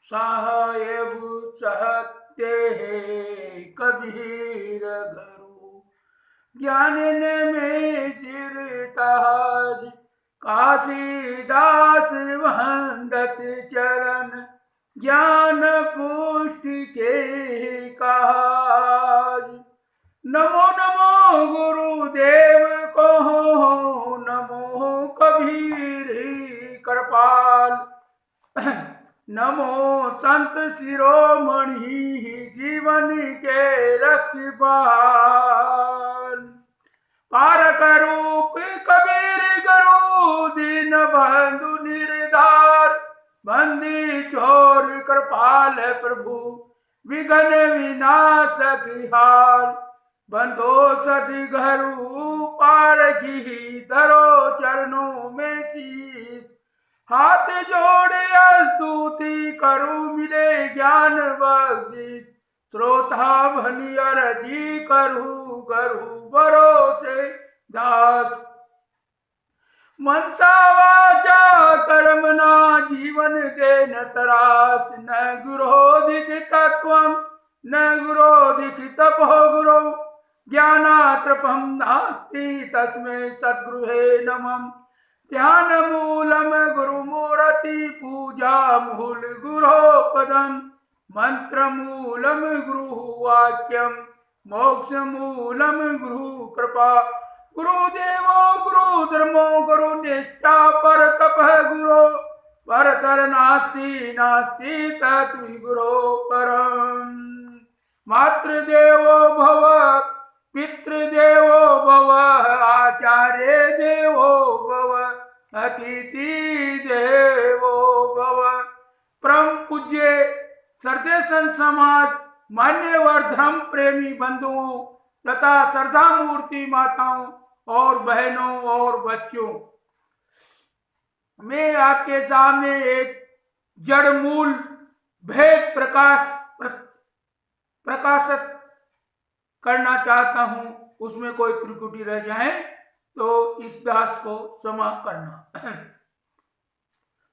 साहेब सहते कबीर गुरु ज्ञान में चिरताज काशीदास वंदत चरण ज्ञान पुष्टि के काज। नमो नमो गुरुदेव को नमो कबीर कृपाल। नमो संत शिरोमणि जीवन के रक्षपाल। पारक रूप कबीर गुरु दीन बंधु निर्धार बंदी चोर कृपाल प्रभु विघ्न विनाशक हाल। बंधो सति घरु पारखी धरो चरणों में शीश हाथ जोड़े स्तुति करूं मिले ज्ञान बख्शिश। श्रोता भनी अर्जी करूं भरोसे दास। मनसा वाचा कर्मणा जीवन दे न तरास। न गुरोधिक तत्वं न गुरोधिक तपो गुरो ज्ञानात्रपं नास्ति तस्मै सद्गुरुवे नमः। ध्यान मूलम गुरुमूर्ति पूजा मूल गुरो पदम मंत्र मूलम गुरु वाक्यम मोक्ष मूलम गुरु कृपा। गुरुदेवो गुरु धर्मो गुरु निष्ठा पर तप गुरो परतर नास्ति नास्ति तद्विगुरो परम। मातृदेवो भव पितृदेवो भव आचार्य देवो भव अतिथि देवो भव। परम पूज्य सरदेशन समाज मान्यवर धर्म प्रेमी बंधुओं तथा श्रद्धा मूर्ति माताओं और बहनों और बच्चों, मैं आपके सामने एक जड़ मूल भेद प्रकाशित करना चाहता हूं। उसमें कोई त्रुटि रह जाए तो इस दास को क्षमा करना।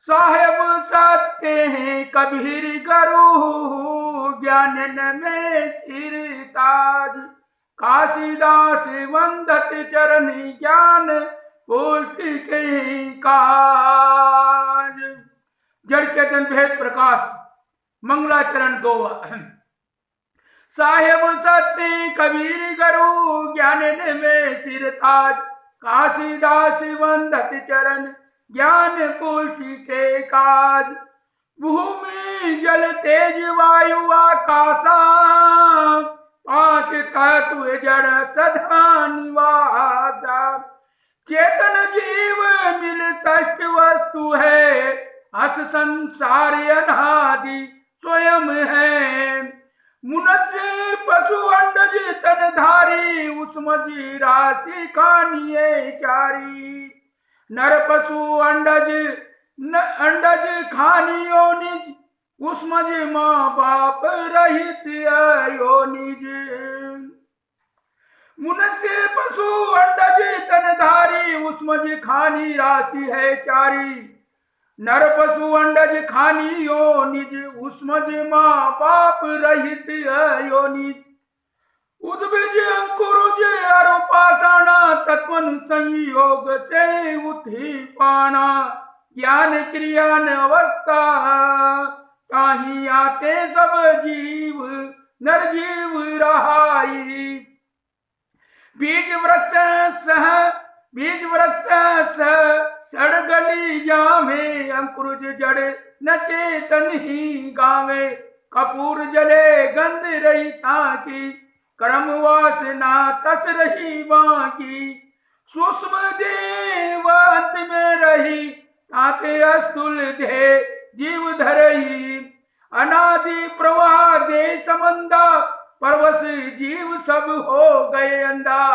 साहेब सत्य हैं कबीर गुरु ज्ञान में चिरताज। काशीदास वंदत चरण ज्ञान पुष्टि के काज। जड़ चेतन भेद प्रकाश मंगलाचरण दोवा। साहेब सत्य कबीर गुरु ज्ञान में चिरताज। काशीदास वंदत चरण ज्ञान पुष्टि के काज। भूमि जल तेज वायु आकाशा पांच तत्व जड़ सदा निवासा। चेतन जीव मिल षष्ठ वस्तु है अस संसार अनादि स्वयं है। मनुष्य पशु अंडज तन धारी उसमजी राशि खानिये चारी। नर पशु अंडज खानियो निज उसमज माँ बाप रहित अयोनिज। मनुष्य पशु अंडज तन धारी उसमज खानी राशि है चारी। नर पशु अंडज खानी यो निज उसमज माँ बाप रहित योनिज। उद्भिज अंकुरुज अरुपाषाणा तत्वन संयोग से उठी पाना। ज्ञान क्रियान अवस्था ताही आते सब जीव नरजीव रहाई। बीज वृक्ष सड़गली जावे अंकुरज जड़ न चेतन ही गावे। कपूर जले गंध रही ताकि कर्म वासना तस रही बाकी। सूक्ष्म देव अंत में रही ताके अस्तुल दे जीव धरही। अनादि प्रवाह दे समंदा परवश जीव सब हो गए अंधा।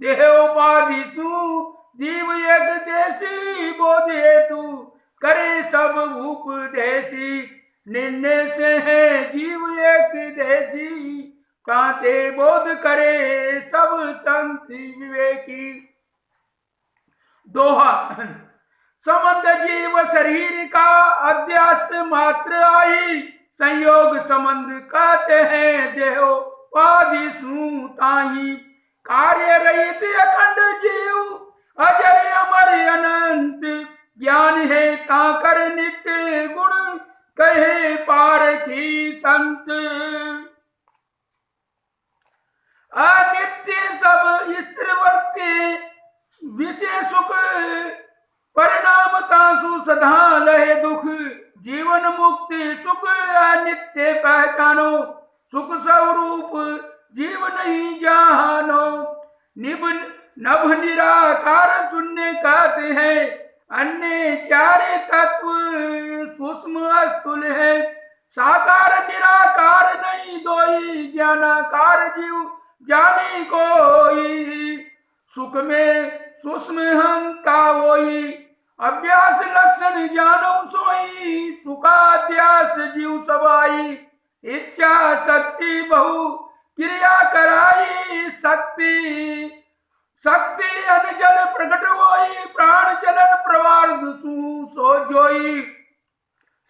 देह उपाधि सु जीव एक देशी बोध हेतु करे सब उपदेशी। निर्णय से है जीव एक देशी ताते बोध करे सब संत विवेकी। दोहा संबंध जीव शरीर का अध्यास मात्र आई, संयोग संबंध कहते हैं देहोपाधि सुताही। कार्य रहित अखंड जीव अजर अमर अनंत, ज्ञान है ताकर नित्य गुण कहे पारखी संत। अनित्य सब स्थिरवर्ती विषय सुख, परिणाम तासु सदा लहे दुख। जीवन मुक्ति सुख अनित्य पहचानो, सुख स्वरूप जीव नहीं जानो। नभ निराकार शून्य कहते हैं, अन्य चारे तत्व सूक्ष्म स्थूल है। साकार निराकार नहीं दोई, ज्ञानाकार जीव जाने कोई। सुख में सूक्ष्म हंता होई, अभ्यास लक्षण जानो सोई। सुखाध्यास जीव सबाई, इच्छा शक्ति बहु क्रिया कराई। शक्ति अनजल प्रकट होई, प्राण चलन प्रवार्ध सो जोई।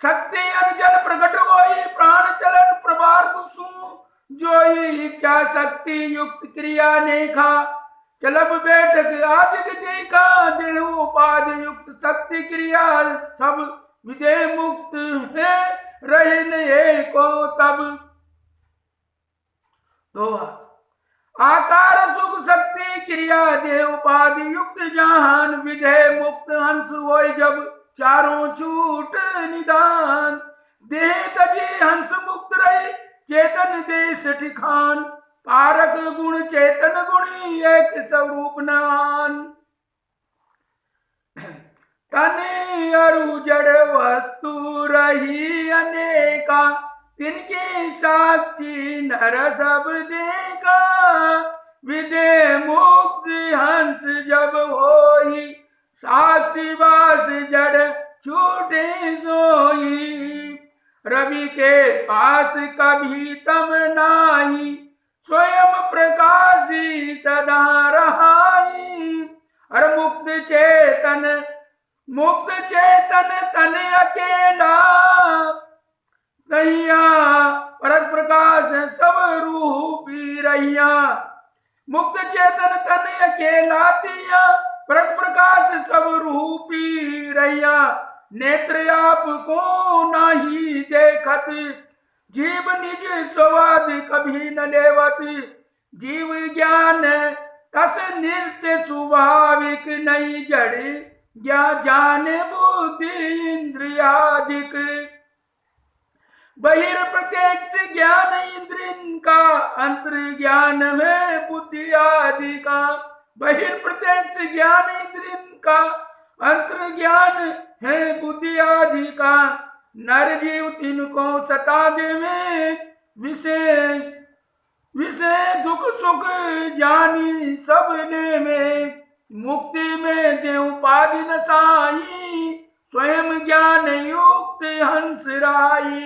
शक्ति अनजल प्रकट होई, प्राण चलन प्रवार्ध सु जोई। इच्छा शक्ति युक्त क्रिया नेखा, चलब बैठक आदिक देखा। देहोपाधि युक्त शक्ति क्रिया, सब विदेह मुक्त है रहे को तब। दोहा। आकार सुख शक्ति क्रिया देहोपाधि युक्त जहान, विदेह मुक्त हंस होय जब चारों छूट निदान। देह तजे हंस मुक्त रहे, चेतन देश ठिकान। पारक गुण चेतन गुणी, एक स्वरूप नान। तने अरु जड़ वस्तु रही अनेका, तिनके साक्षी नर सब देखा। विदेह मुक्त हंस जब होई, साक्षी वास जड़ छूटे सोई। रवि के पास कभी तम नाही, स्वयं प्रकाशी सदा रहाई। और मुक्त चेतन तन अकेला, कहिया परक प्रकाश सब रूपी रहिया। मुक्त चेतन तन अकेला तिया, परक प्रकाश सब रूपी रहिया। नेत्र आप को नाही देखत, जीव निज स्वाद कभी न लेवत। जीव ज्ञान तस नित्य स्वाभाविक, नहीं जड़ ज्ञान बुद्धि इंद्रियाधिक। बहिर प्रत्यक्ष ज्ञान इंद्रियन का, अंतर ज्ञान में बुद्धि आदि का। बहिर प्रत्यक्ष ज्ञान इंद्रियन का, अंतर ज्ञान है बुद्धि आदि का। नर जीव तिनको सता देवे, विषय दुख सुख जानी सबने में। मुक्ति में देहोपाधि न साई, स्वयं ज्ञान युक्त हंस राई।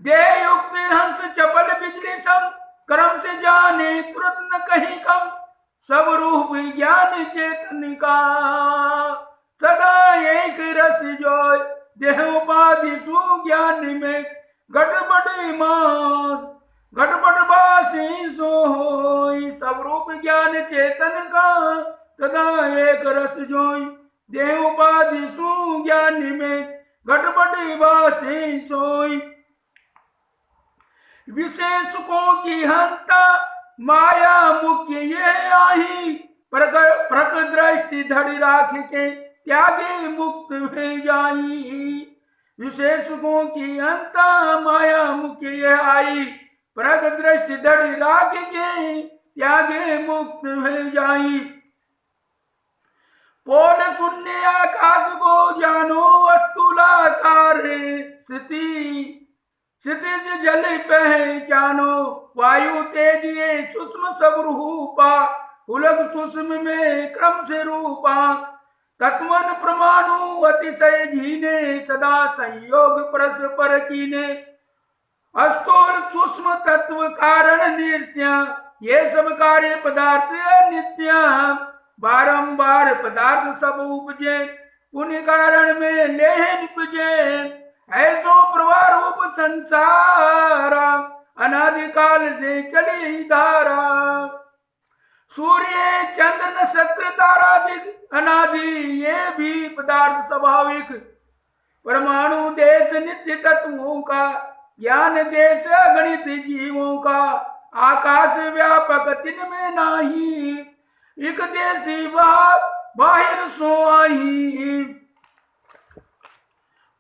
देह युक्त हंस चपल बिजली सम, कर्म से जाने तुरंत न कहीं कम। सब रूप ज्ञान चेतन का, सदा एक रस जोय। देहोपाधि सुज्ञान में घटपट मास, घटपट बासी सो होई। सब रूप ज्ञान चेतन का, सदा एक रस जोई। देहोपाधि सुज्ञान में घटपट बासी सोई। विषय सुखों की हंता, माया मुख्य ये आही। प्रक दृष्टि धड़ी राख के, त्यागे मुक्त में जाई। विषय सुखों की हंता, माया मुख्य ये आई। प्रक दृष्टि धड़ी राख के, त्यागे मुक्त में जाई। पोल शून्य आकाश को जानो, स्थूलाकार क्षितिज जल पहचानो। वायु तेज ये सूक्ष्म सब रूपा, उलग सूक्ष्म में क्रम से रूपा। तत्वन परमाणु अतिशय झीने, सदा संयोग परस्पर कीने। अस्थूल सूक्ष्म तत्व कारण नित्य, ये सब कार्य पदार्थ नित्य। बारंबार पदार्थ सब उपजे, पुण्य कारण में ले निपजे। ऐसो प्रवाह रूप संसारा, अनादिकाल से चली धारा। सूर्य चंद्र नक्षत्र तारादिक अनादि, ये भी पदार्थ स्वाभाविक। परमाणु देश नित्य तत्वों का, ज्ञान देश अगणित जीवों का। आकाश व्यापक तिन में नाही, एक देशी बाहिर सो आई।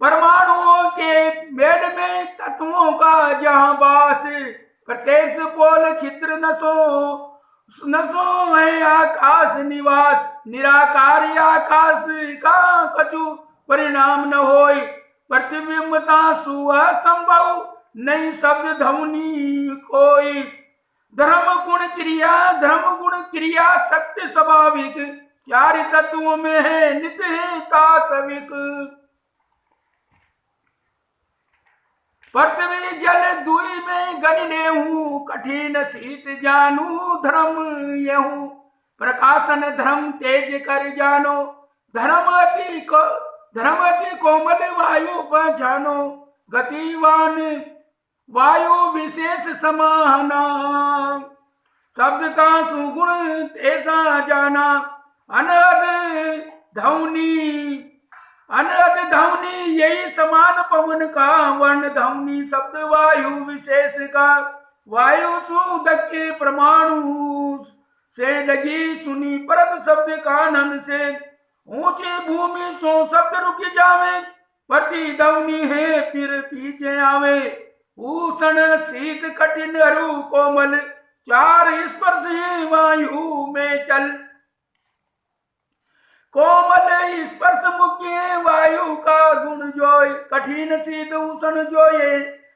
परमाणुओं के मेल में तत्वों का जहां बास, प्रत्येक पोल छिद्र नसो है आकाश निवास। निराकारी आकाश का कछु परिणाम न होय, प्रतिबिंबता सुअसंभव नहीं शब्द ध्वनि कोई। धर्म गुण क्रिया शक्ति स्वाभाविक, चार तत्वों में है नित्य तात्विक। पृथ्वी जल दुई में गण लेहूं, कठिन शीत जानू धर्म यहूं। प्रकाशन धर्म तेज कर जानो, धर्म अति कोमल वायु पहचानो। गतिवान वायु विशेष समाना, शब्द का सुगुण तेजा जाना। अनहद ध्वनि यही समान पवन का, वर्ण ध्वनि शब्द वायु विशेष का। वायु सुदक के परमाणु से लगी सुनी परत शब्द कानन से। ऊंची भूमि सो शब्द रुक जावे, प्रति ध्वनि है फिर पीछे आवे। उष्ण शीत कठिन अरु कोमल, चार स्पर्श है वायु में चल। कोमल स्पर्श मुख्य वायु का गुण जोय, कठिन शीत उष्ण जोये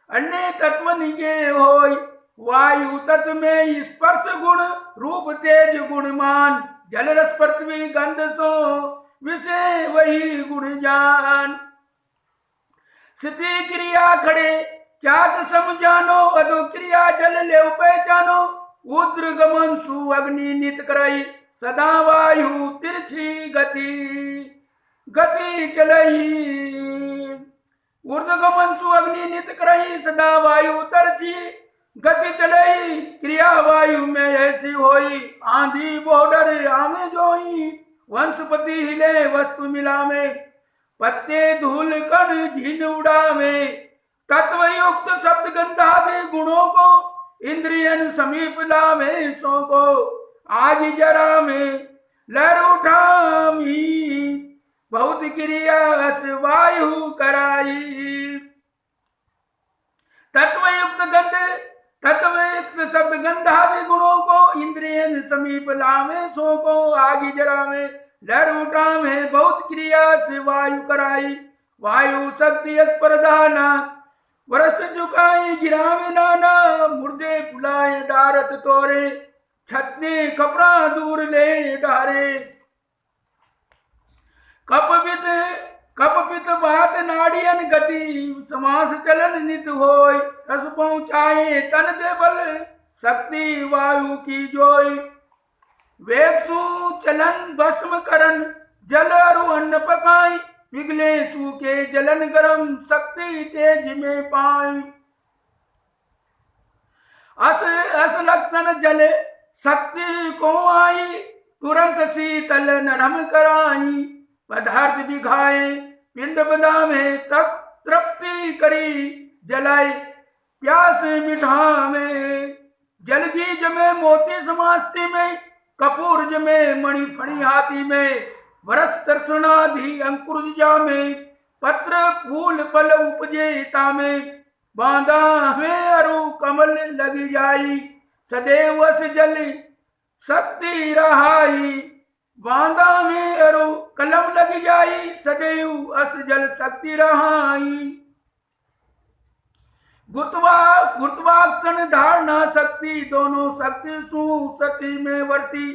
अन्य तत्व निगे होय। वायु तत्व में स्पर्श गुण रूप तेज गुणमान, जल रस पृथ्वी गंध सो विषय वही गुण जान। स्थिति क्रिया खड़े चाक समझानो, अधो क्रिया जल ले पहचानो। उद्र गमन सु अग्नि नित कराई, सदा वायु तिरछी गति चलई। ऊर्ध्व गमन सु अग्नि नित कराई, सदा वायु तिरछी गति चलई। क्रिया वायु में ऐसी होई, आंधी बॉर्डर आमे जोई। वंशपति हिले वस्तु मिला में, पत्ते धूल कण झीन उड़ा में। तत्वयुक्त शब्द गंधादि गुणों को, इंद्रियन समीप लावे सो को। आज जरा में लहर उठामी, बहुत क्रिया अस वायु कराई। तत्वयुक्त शब्द गंधादि गुणों को, इंद्रियन समीप लावे सो को। आगे जरा में लहर उठा में, बहुत क्रिया से वायु कराई। वायु शक्ति स्पर्धाना, वर्ष झुकाई गिरावे नाना। मुर्दे फुलाए डारत तोरे, छतने कपड़ा दूर ले डारे। कपपित बात नाड़ियन गति, समास चलन नित होय। रस पहुँचाए तन दे बल, शक्ति वायु की जोय। वेग सु चलन भस्म करन, जल अरु अन्न पकाई। पिघले सूखे जलन गरम, शक्ति तेज में पाई। अस लक्षण जले शक्ति को आई, तुरंत शीतल नरम कराई। पदार्थ बिघाए पिंड बदामे, तब तृप्ति करी जलाई। प्यास मिठा में जलगी जमे, मोती समास्ती में। कपूर जमे मणि फणी हाथी में, वरस तरसनाधि अंकुर जामे। पत्र फूल फल उपजे तामे, बांधा हमें अरु कमल लग जाई। सदैव अस जल शक्ति रहाई, बांधा में अरु कलम लग जाई। सदैव अस जल शक्ति रहाई। गुरुत्वाकर्षण धारणा शक्ति, दोनों शक्ति सती में वर्ती।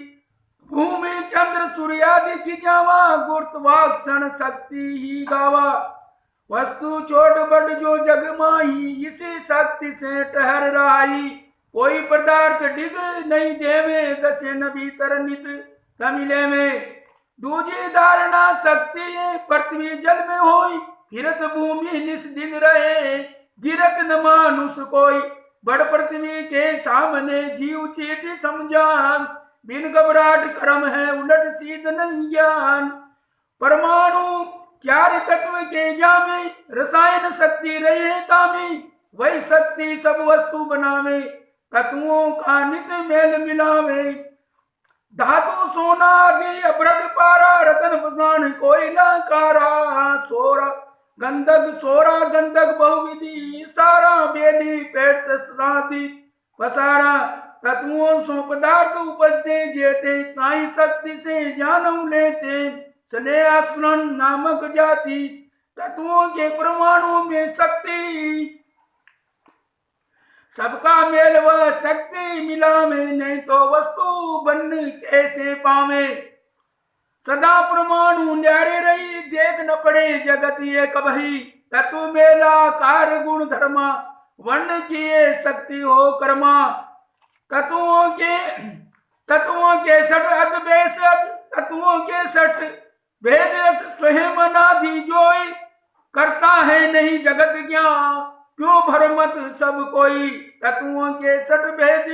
भूमि चंद्र सूर्यादि की जावा, गुरुत्वाकर्षण शक्ति ही गावा। वस्तु छोट बड़ जो जग माही, इसी शक्ति से ठहर रहाई। कोई पदार्थ डिग नहीं देवे, दसे न भीतर नित तमिले में दूजी धारणा शक्ति पृथ्वी जल में होई, फिरत भूमि निस दिन रहे, गिरत न मानुष कोई। बड़ पृथ्वी के सामने जीव चीटी समझान, बिन घबराहट कर्म है उलट सीध नहीं ज्ञान। परमाणु चार तत्व के जामे, रसायन शक्ति रहे तामे, वही शक्ति सब वस्तु बनावे, तत्वों का नित मेल मिलावे। धातु सोना आदि अब्रद पारा, रतन पसान कोयला कारा, सोरा गंधक बहुविधि, सारा बेली पेट तस्रादि पसारा। तत्वों सो पदार्थ उपजते जेते, ताई शक्ति से जानव लेते, सने अक्षरण नामक जाति। तत्वों के परमाणु में शक्ति, सबका मेल व शक्ति मिलावे, नहीं तो वस्तु बन कैसे पावे। सदा परमाणु न्यारे रही, देख न पड़े जगत ये कबही। तत्व मेला कार गुण धर्मा, वर्ण किए शक्ति हो कर्मा। तत्वों के सठ अद्वेश, तत्वों के सठ भेद स्वयं अनादि जोई। करता है नहीं जगत ज्ञान, क्यों भरमत सब कोई। तत्वों के सठ भेद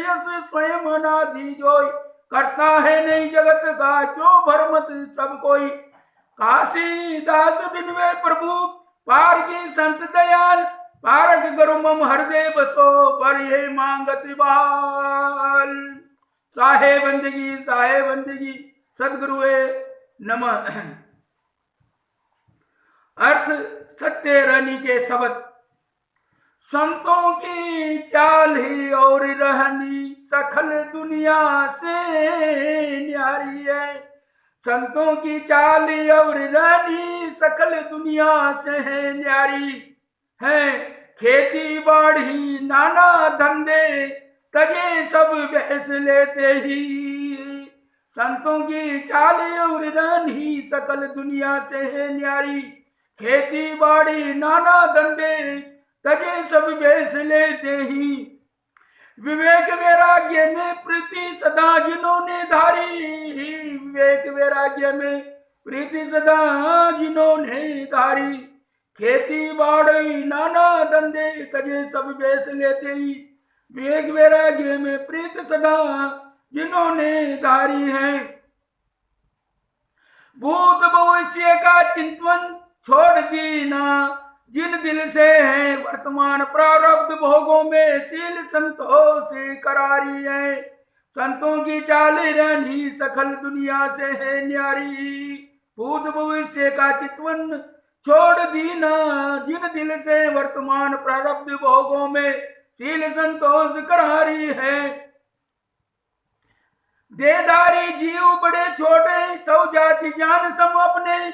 स्वयं अनादि जोई। करता है नहीं जगत का, क्यों भरमत सब कोई। काशी दास बिनवे प्रभु, पार की संत दयाल। पारक गरुमम हृदय बसो, बरिये मांगत बाल। साहे बंदगी सदगुरुए नमः। अर्थ सत्य रानी के शब्द। संतों की चाल ही और रहनी, सकल दुनिया से न्यारी है। संतों की चाल और रहनी, सकल दुनिया से है न्यारी है। खेती बाड़ी नाना धंधे, तजे सब बहस लेते ही। संतों की चाल और रहनी, सकल दुनिया से है न्यारी। खेती बाड़ी नाना धंधे, तजे सब बेच लेते ही। विवेक वैराग्य में प्रीति सदा जिन्होंने धारी, विवेक वैराग्य में प्रीति सदा जिन्होंने धारी। खेती बाड़ी नाना धंधे, तजे सब बेच लेते ही। विवेक वैराग्य में प्रीति सदा जिन्होंने धारी है। भूत भविष्य का चिंतन छोड़ दीना, जिन दिल से है वर्तमान प्रारब्ध भोगों में शील संतोष करारी है। संतों की चाल रानी, सकल दुनिया से है न्यारी। भूत भविष्य का चितवन छोड़ दीना, जिन दिल से वर्तमान प्रारब्ध भोगों में शील संतोष करारी है। देहधारी जीव बड़े छोटे, सौ जाति ज्ञान सम अपने।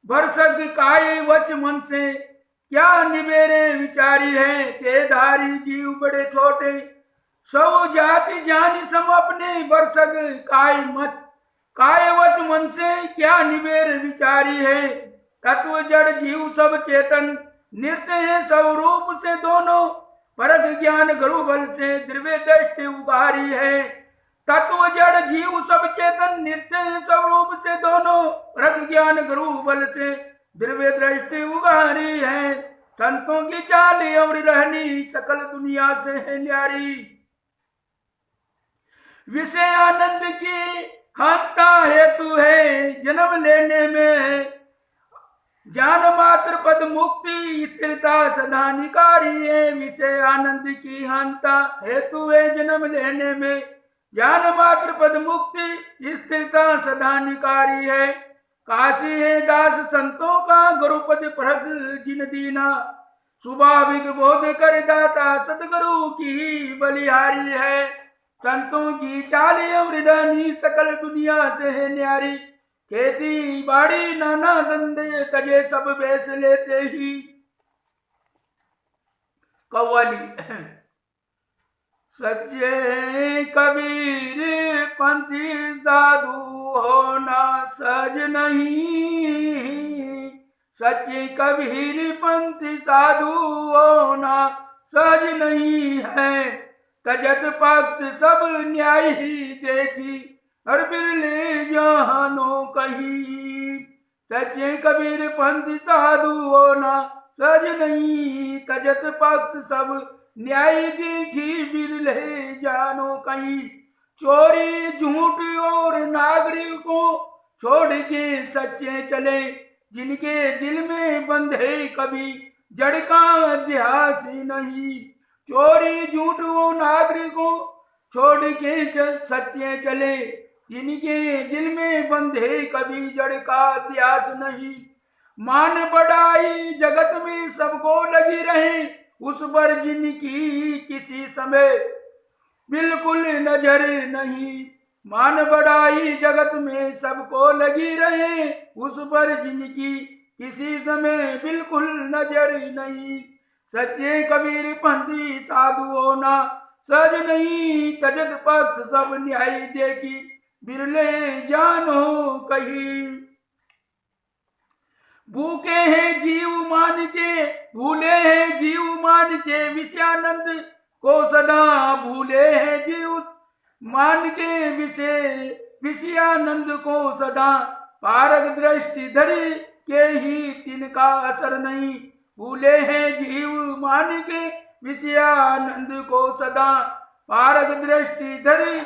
भरसक काय वच मन से क्या निबेरे विचारी है। देहधारी जीव बड़े छोटे, सौ जाति ज्ञान सम अपने। भरसक काय वच मन से क्या निबेर विचारी है। तत्व जड़ जीव सब चेतन, नृत्य है स्वरूप से दोनों। परख ज्ञान गुरु बल से द्रव्य दृष्टि उगारी है। तत्व जड़ जीव सब चेतन, नृत्य है स्वरूप से दोनों। परख ज्ञान गुरु बल से द्रव्य दृष्टि उगारी है। संतों की चाल और रहनी, सकल दुनिया से है न्यारी। विषय आनंद की हंता हेतु है, जन्म लेने में जान मात्र पद मुक्ति। स्थिरता सदा निकारी है। विषय आनंद की हंता हेतु है, जन्म लेने में जान मात्र पद मुक्ति। स्थिरता सदा निकारी है। काशी है दास संतों का, गुरुपद परग जिन दीना। स्वाभाविक बोध कर दाता, सदगुरु की बलिहारी है। संतों की चाल अमृदानी, सकल दुनिया से है न्यारी। खेती बाड़ी नाना धंधे, तजे सब बेच लेते ही। कव्वाली। सच्चे कबीर पंथी साधु होना सहज नहीं। सच्चे कबीर पंथी साधु होना सहज नहीं है। तजत पक्ष सब न्याय ही देखी, हर बिरले जानो कहीं। सच्चे कबीर पंथ साधु होना सज नहीं, तजत पक्ष सब न्याय देखी बिरले जानो कहीं। चोरी झूठ और नागरिकों छोड़ के सच्चे चले, जिनके दिल में बंधे कभी जड़ का अध्यास नहीं। चोरी झूठ और नागरिकों छोड़ के सच्चे चले, जिनके दिल में बंधे कभी जड़ का अध्यास नहीं। मान बढ़ाई जगत में सबको लगी रहे, उस पर जिनकी किसी समय बिल्कुल नजर नहीं। मान बढ़ाई जगत में सबको लगी रहे, उस पर जिनकी किसी समय बिल्कुल नजर नहीं। सच्चे कबीर पंथी साधु होना सज नहीं, तजत पक्ष सब न्याय देखी बिरले जानो कही। भूखे हैं जीव मान के, भूले हैं जीव मान के विषयानंद को सदा, भूले हैं जीव मान के विषयानंद को सदा। पारक दृष्टि धरी के ही तिनका असर नहीं, भूले हैं जीव मान के विषयानंद को सदा। पारक दृष्टि धरी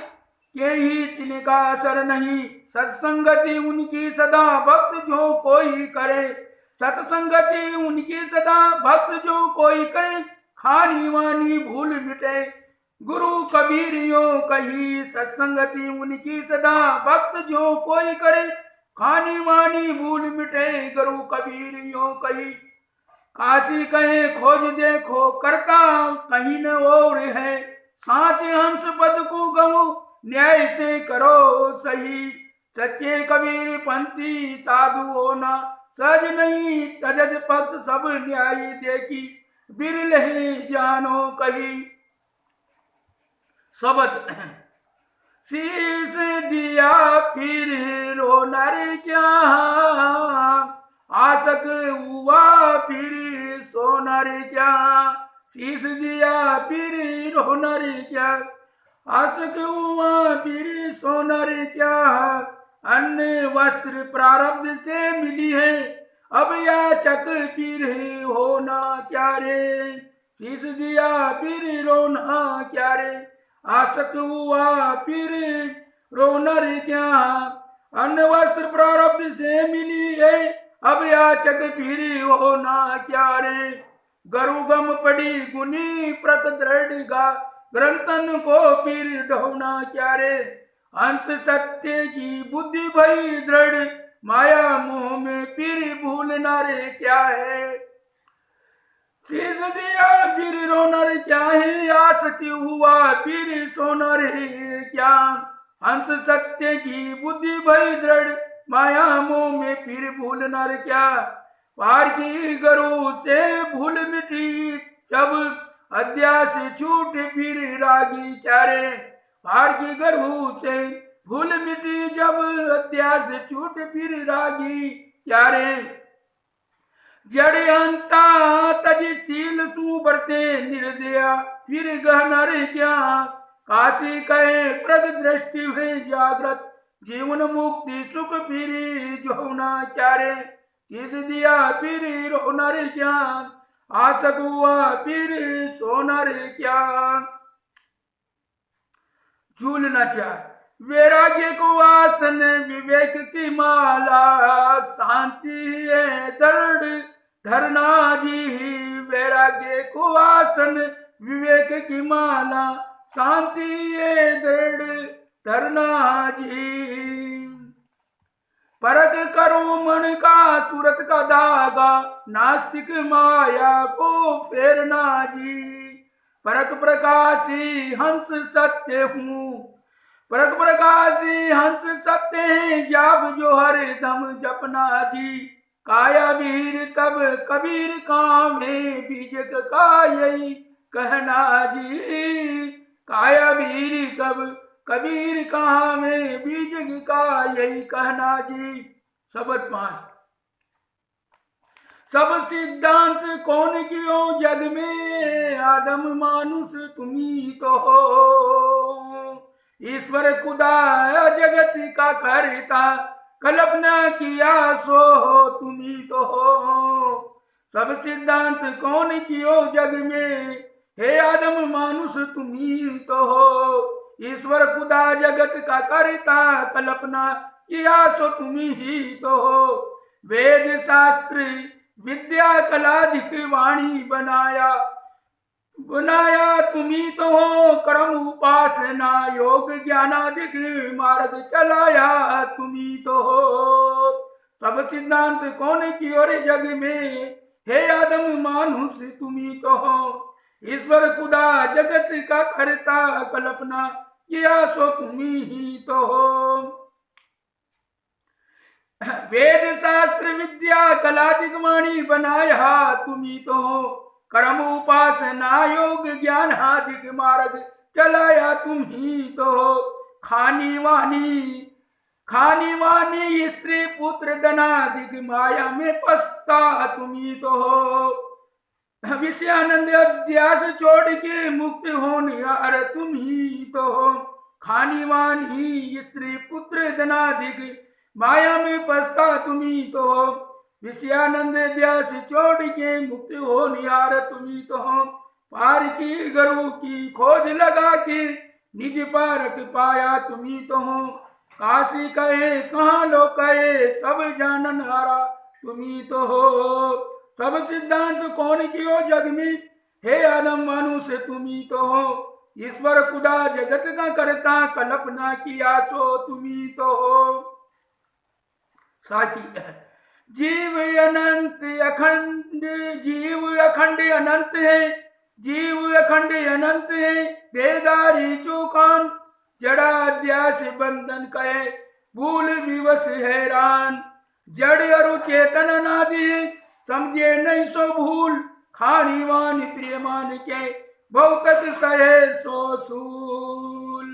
के ही तिनका असर नहीं। सत्संगति उनकी सदा भक्त जो कोई करे, सत्संगति उनकी सदा भक्त जो कोई करे। खानी वानी भूल मिटे गुरु कबीर यो कही, सत्संगति उनकी सदा भक्त जो कोई करे। खानी वानी भूल मिटे गुरु कबीर यो कही। काशी कहे खोज देखो करता कहीं न और है, साचे हंस पद को गऊ न्याय से करो सही। सच्चे कबीर पंथी साधु होना सज नहीं, तजत पक्ष सब न्याय देखी बिरले जानो कही। शब्द शीश दिया फिर रोना रे क्या, आसक हुआ फिर सोना रे क्या। शीश दिया फिर रोना रे क्या, आसक हुआ फिर सोना रे क्या। अन्न वस्त्र प्रारब्ध से मिली है, अब याचक फिर होना क्या रे। शीश दिया फिर रोना क्या रे, आसक हुआ फिर रोना रे क्या। अन्न वस्त्र प्रारब्ध से मिली है, अब याचक फिर होना क्या रे। गरुगम पड़ी गुनी प्रत दृढ़ गा, ग्रंथन को फिर ढोना क्या रे। हंस सत्य की बुद्धि भई दृढ़, माया मोह में फिर भूलना रे क्या है। शीश दिया फिर रोना रे क्या है, आसक्ति हुआ फिर सोना रे क्या। हंस सत्य की बुद्धि भई दृढ़, माया मोह में फिर भूलना रे क्या। पार की गरु से भूल मिटी जब अध्यास छूट फिर रागी क्या रे। पार की गरु से भूल मिटी जब अध्यास छूट फिर रागी क्या रे। जड़ अंता तजशील सुबरते निर्दया फिर गहना रे क्या। काशी कहे प्रग दृष्टि में जागृत, जीवन मुक्ति सुख फिर जोना क्या रे। शीश दिया फिर रोना रे क्या, आसक हुआ फिर सोना रे क्या। झूलना चार वैराग्य को आसन विवेक की माला, शांति है दृढ़ धरना जी। वैराग्य को आसन विवेक की माला, शांति है दृढ़ धरना जी। परख करो मन का सूरत का धागा, नास्तिक माया को फेरना जी। परख प्रकाशी हंस सत्य हूँ, परख प्रकाशी हंस सत्य है, जाप जो हर दम जपना जी। काया वीर तब कबीर काम है, बीजक का यही कहना जी। काया वीर तब कबीर कहाँ में, बीजक का यही कहना जी। शब्द 5 सब सिद्धांत कौन कियो जग में, आदम मानुष तुम्ही तो हो। ईश्वर खुदा जगत का करता, कल्पना किया सो हो तुम्ही तो हो। सब सिद्धांत कौन कियो जग में, हे आदम मानुष तुम्ही तो हो। ईश्वर खुदा जगत का करता, कल्पना किया सो तुम्ही ही तो हो। वेद शास्त्र विद्या कलाधिक वाणी बनाया तुम्ही तो हो। कर्म उपासना योग ज्ञानाधिक मार्ग चलाया तुम्ही तो हो। सब सिद्धांत कौन कियो रे जग में, हे आदम मानुष तुम्ही तो हो। ईश्वर खुदा जगत का करता, कल्पना किया सो तुम्ही ही तो हो। वेद शास्त्र विद्या कलाधिक वाणी बनाया तुम्ही तो हो। कर्म उपासना योग ज्ञान हादिक मार्ग चलाया तुम ही तो हो। खानी वानी स्त्री पुत्र धनादिक माया में पछता तुम्ही तो हो। विषयानंद अध्यास छोड़ के मुक्त होने यार तुम ही तो हो। खानी वानी स्त्री पुत्र धनादिक माया में पछता तुम्ही तो हो। विषयानंद अध्यास छोड़ के मुक्त हो निहार तुम्ही तो हो। पार की गुरु की खोज लगा के निज पारक पाया तुम्ही तो हो। काशी कहे कहाँ लो कहे सब जानन हारा तुम्ही तो हो। सब सिद्धांत कौन कियो जग में, हे आदम मानुष तुम्ही तो हो। ईश्वर खुदा जगत का करता, कल्पना किया सो तुम्ही तो हो। साकी जीव अनंत अखंड, जीव अखंड अनंत है, जीव अखंड अनंत है। देदारी चौकान जड़ा अध्यास बंधन कहे, भूल विवश हैरान। जड़ अरु चेतन अनादि, समझे नहीं सो भूल। खानीवान प्रियमान के, बहुतक सहे सो सूल।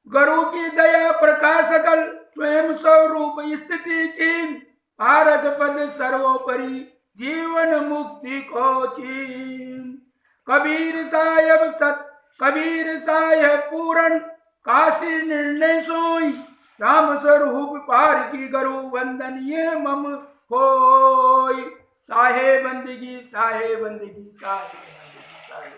गुरु की दया प्रकाश सकल, स्वयं स्वरूप स्थिति की। पारक पद सर्वोपरि, जीवन मुक्ति को चीन। कबीर साहेब पूरण, काशी निर्णय सोई। राम स्वरूप पार की गुरु वंदन ये मम होय। साहे बंदगी साहे बंदगी साहे बंदगी साहे।